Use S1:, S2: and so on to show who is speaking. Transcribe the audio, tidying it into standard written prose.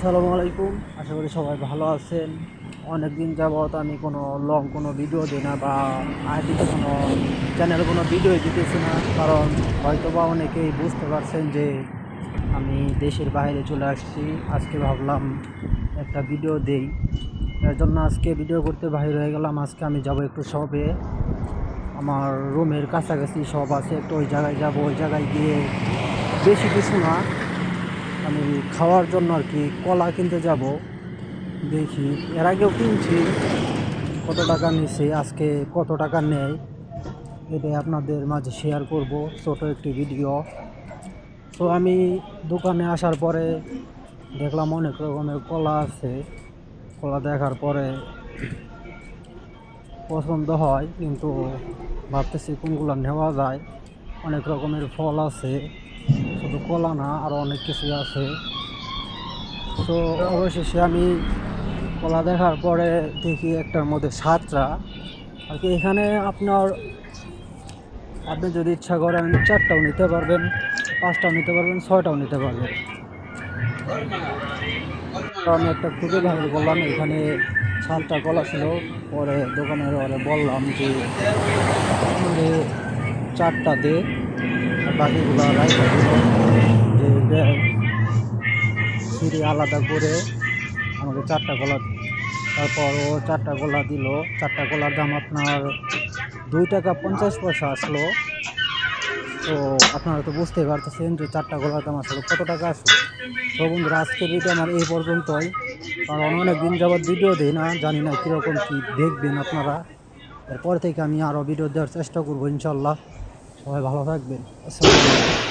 S1: আসসালামু আলাইকুম। আশা করি সবাই ভালো আছেন। অনেক দিন যাবৎ আমি কোনো ভিডিও দিই না বা আইডিতে কোনো চ্যানেলে কোনো ভিডিও দিতেছি না, কারণ হয়তোবা অনেকেই বুঝতে পারছেন যে আমি দেশের বাইরে চলে আসছি। আজকে ভাবলাম একটা ভিডিও দেই, এর জন্য আজকে ভিডিও করতে বাইরে হয়ে গেলাম। আজকে আমি যাব একটু শপে, আমার রুমের কাছাকাছি শপ আছে, একটু ওই জায়গায় যাব। ওই জায়গায় গিয়ে বেশি কিছু না, আমি খাওয়ার জন্য আর কি কলা কিনতে যাব। দেখি, এর আগেও কিনছি, কত টাকা নিচ্ছে, আজকে কত টাকা নেয় এটাই আপনাদের মাঝে শেয়ার করব, ছোটো একটি ভিডিও। তো আমি দোকানে আসার পরে দেখলাম অনেক রকমের কলা আছে। কলা দেখার পরে পছন্দ হয়, কিন্তু ভাবতেছি কোনগুলো নেওয়া যায়। অনেক রকমের ফল আছে, শুধু কলা না, আরও অনেক কিছু আছে। তো অবশেষে আমি কলা দেখার পরে দেখি একটার মধ্যে 7টা আর কি। এখানে আপনি যদি ইচ্ছা করেন 4টাও নিতে পারবেন, 5টাও নিতে পারবেন, 6টাও নিতে পারবেন। তো আমি একটা খুঁজে বাইর করলাম, এখানে 7টা কলা ছিল। পরে দোকানের ওরে বললাম যে আমাকে 4টা দে, আর বাকিগুলো রাইখা দিল যে সিঁড়ি আলাদা করে আমাকে 4টা কলা। তারপর ও 4টা কলা দিল। 4টা কলার দাম আপনার 2 টাকা 50 পয়সা আসলো। তো আপনারা তো বুঝতেই পারতেছেন যে 4টা কলার দাম আসলে কত টাকা আসলো। তো বন্ধুরা, আজকের ভিডিও আমার এই পর্যন্তই, কারণ অনেক দিন যাবৎ ভিডিও দিই না, জানি না কীরকম কী দেখবেন আপনারা। এরপর থেকে আমি আরও ভিডিও দেওয়ার চেষ্টা করবো ইনশাল্লাহ। সবাই ভালো থাকবেন। আসসালামু আলাইকুম।